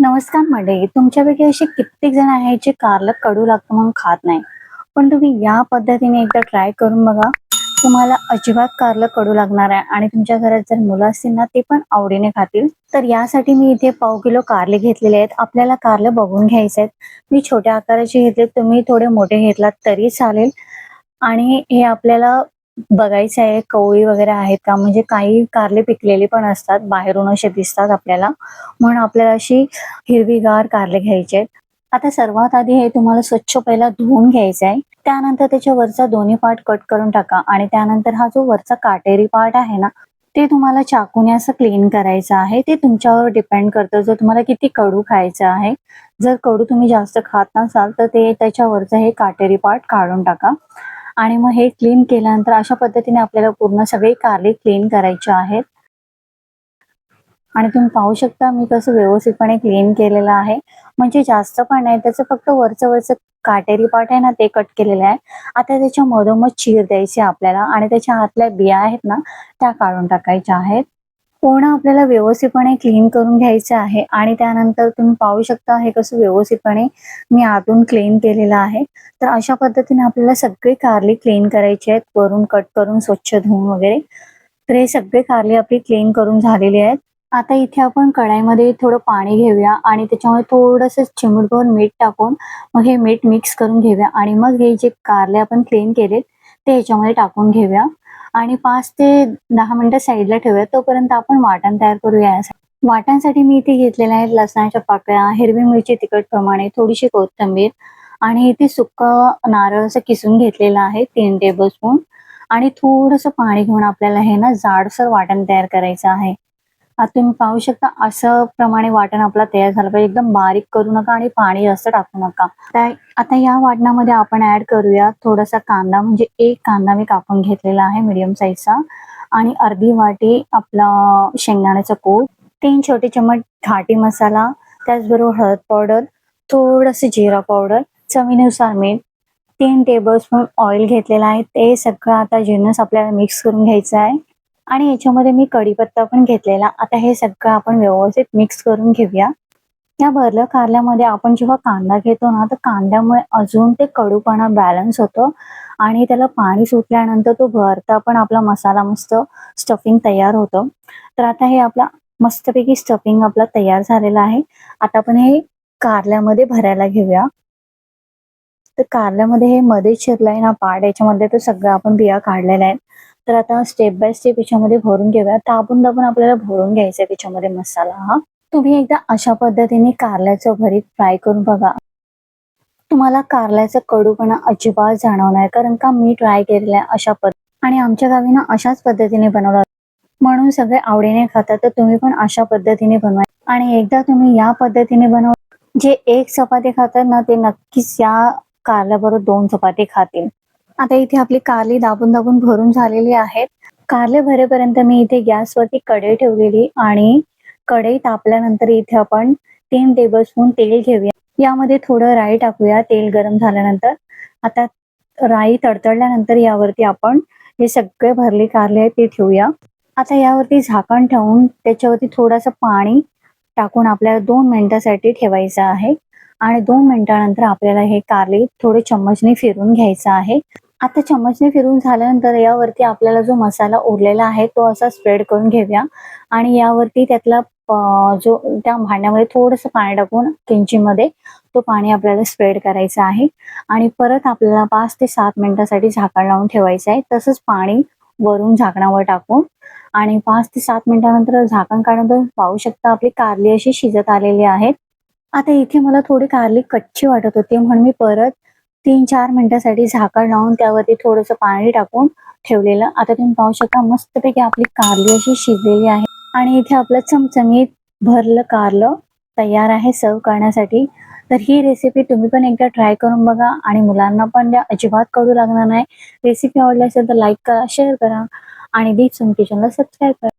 नमस्कार मंडळी. तुमच्यापैकी असे कित्येक जण आहेत जे कारलं कडू लागतं म्हणून खात नाही. पण तुम्ही या पद्धतीने एकदा ट्राय करून बघा. तुम्हाला अजिबात कारलं कडू लागणार आहे आणि तुमच्या घरात जर मुलं असतील ना, ते पण आवडीने खातील. तर यासाठी मी इथे पाव किलो कारले घेतलेले आहेत. आपल्याला कारले बघून घ्यायचे आहेत. मी छोट्या आकाराचे घेतले, तुम्ही थोडे मोठे घेतलात तरी चालेल. आणि हे आपल्याला बघायचं आहे कवळी वगैरे आहेत का, म्हणजे काही कारले पिकलेली पण असतात, बाहेरून असे दिसतात आपल्याला, म्हणून आपल्याला अशी हिरवीगार कारले घ्यायचे आहेत. आता सर्वात आधी हे तुम्हाला स्वच्छ पहिला धुवून घ्यायचं आहे. त्यानंतर त्याच्या वरचा दोन्ही पार्ट कट करून टाका आणि त्यानंतर हा जो वरचा काटेरी पार्ट आहे ना, ते तुम्हाला चाकूने असं क्लीन करायचं आहे. ते तुमच्यावर डिपेंड करतं, जर तुम्हाला किती कडू खायचं आहे. जर कडू तुम्ही जास्त खात नसाल तर ते त्याच्यावरचं हे काटेरी पार्ट काढून टाका. आणि मग हे क्लीन केल्यानंतर अशा पद्धतीने आपल्याला पूर्ण सगळे कारले क्लीन करायचे आहेत. आणि तुम्ही पाहू शकता मी कसं व्यवस्थितपणे क्लीन केलेलं आहे. म्हणजे जास्त पण नाही, त्याचं फक्त वरचं काटेरी पार्ट आहे ना, ते कट केलेलं आहे. आता त्याच्या मधोमध चीर द्यायची आपल्याला आणि त्याच्या आतल्या बिया आहेत ना, त्या काढून टाकायच्या आहेत. पूर्ण आपल्याला व्यवस्थितपणे क्लीन करून घ्यायचं आहे आणि त्यानंतर तुम्ही पाहू शकता हे कसं व्यवस्थितपणे मी आतून क्लीन केलेलं आहे. तर अशा पद्धतीने आपल्याला सगळे कारले क्लीन करायचे आहेत, वरून कट करून स्वच्छ धुवून वगैरे. तर हे सगळे कारले आपले क्लीन करून झालेले आहेत. आता इथे आपण कढाईमध्ये थोडं पाणी घेऊया आणि त्याच्यामध्ये थोडंसं चिमूटभर मीठ टाकून मग हे मीठ मिक्स करून घेऊया आणि मग हे जे कारले आपण क्लीन केलेत ते ह्याच्यामध्ये टाकून घेऊया आणि 5 ते 10 मिनिटं साईडला ठेवूया. तोपर्यंत आपण वाटण तयार करूया. वाटणसाठी मी इथे घेतलेल्या आहेत लसणाच्या पाकळ्या, हिरवी मिरची तिखट प्रमाणे, थोडीशी कोथिंबीर आणि इथे सुक्कं नारळ असं किसून घेतलेलं आहे 3 टेबलस्पून आणि थोडंसं पाणी घेऊन आपल्याला हे ना जाडसर वाटण तयार करायचं आहे. आता तुम्ही पाहू शकता असं प्रमाणे वाटण आपला तयार झालं पाहिजे. एकदम बारीक करू नका आणि पाणी जास्त टाकू नका. आता या वाटणामध्ये आपण ऍड करूया थोडासा कांदा, म्हणजे 1 कांदा मी कापून घेतलेला आहे मीडियम साईजचा आणि अर्धी वाटी आपला शेंगदाण्याचा कूट, 3 छोटे चम्मच घाटी मसाला, त्याचबरोबर हळद पावडर, थोडंसं जिरा पावडर, चवीनुसार मीठ, 3 टेबलस्पून ऑइल घेतलेलं आहे. ते सगळं आता जिन्नस आपल्याला मिक्स करून घ्यायचं आहे आणि याच्यामध्ये मी कढीपत्ता पण घेतलेला. आता हे सगळं आपण व्यवस्थित मिक्स करून घेऊया. या भरलं कारल्यामध्ये आपण जेव्हा कांदा घेतो ना, तर कांद्यामुळे अजून ते कडूपणा बॅलन्स होतो आणि त्याला पाणी सुटल्यानंतर तो भरता पण आपला मसाला मस्त स्टफिंग तयार होतं. तर आता हे आपला मस्तपैकी स्टफिंग आपला तयार झालेला आहे. आता आपण हे कारल्यामध्ये भरायला घेऊया. तर कारल्यामध्ये हे मध्ये चिरलाय ना पार्ट, याच्यामध्ये तर सगळं आपण बिया काढलेल्या आहेत. तर आता स्टेप बाय स्टेप याच्यामध्ये भरून घेऊया. दाबून आपल्याला भरून घ्यायचा आहे त्याच्यामध्ये मसाला हा. तुम्ही एकदा अशा पद्धतीने कारल्याचं भरीत ट्राय करून बघा. तुम्हाला कारल्याचा कडूपणा अजिबात जाणवणार, कारण का मी ट्राय केलेला आहे अशा आणि आमच्या गावी ना अशाच पद्धतीने बनवला म्हणून सगळे आवडीने खातात. तर तुम्ही पण अशा पद्धतीने बनवा आणि एकदा तुम्ही या पद्धतीने बनव, जे 1 चपाती खातात ना, ते नक्कीच या कारल्याबरोबर 2 चपाती खातील. आता इथे आपली कारली दाबून भरून झालेली आहेत. कारले भरेपर्यंत मी इथे गॅसवरती कढई ठेवलेली आणि कढई तापल्यानंतर इथे आपण 3 टेबलस्पून तेल घेऊया. यामध्ये थोडं राई टाकूया तेल गरम झाल्यानंतर. आता राई तडतडल्यानंतर यावरती आपण हे सगळे भरले कारले आहेत ते ठेवूया. आता यावरती झाकण ठेवून त्याच्यावरती थोडंसं पाणी टाकून आपल्याला 2 मिनिटासाठी ठेवायचं आहे आणि 2 मिनिटानंतर आपल्याला हे कारले थोडे चम्मचने फिरून घ्यायचं आहे. आता चम्मचने फिरून झाल्यानंतर यावरती आपल्याला जो मसाला उरलेला आहे तो असा स्प्रेड करून घेऊया आणि यावरती त्यातला जो त्या भांड्यामध्ये थोडंसं पाणी टाकून किंचिमध्ये तो पाणी आपल्याला स्प्रेड करायचा आहे आणि परत आपल्याला 5 ते 7 मिनिटासाठी झाकण लावून ठेवायचं आहे. तसंच पाणी वरून झाकणावर टाकून आणि 5 ते 7 मिनिटानंतर झाकण काढून पाहू शकता आपली कारली अशी शिजत आलेली आहेत. आता इथे मला थोडी कारली कच्ची वाटत होती म्हणून मी परत 3-4 मिनिटासाठी झाकण लावून त्यावरती थोडंसं पाणी टाकून ठेवलेलं. आता तुम्ही पाहू शकता मस्तपैकी आपली कारली अशी शिजलेली आहे आणि इथे आपलं चमचमीत भरलं कारलं तयार आहे सर्व करण्यासाठी. तर ही रेसिपी तुम्ही पण एकदा ट्राय करून बघा आणि मुलांना पण द्या, अजिबात कडू लागणार नाही. रेसिपी आवडली असेल तर लाईक करा, शेअर करा आणि दीप किचनला सबस्क्राईब करा.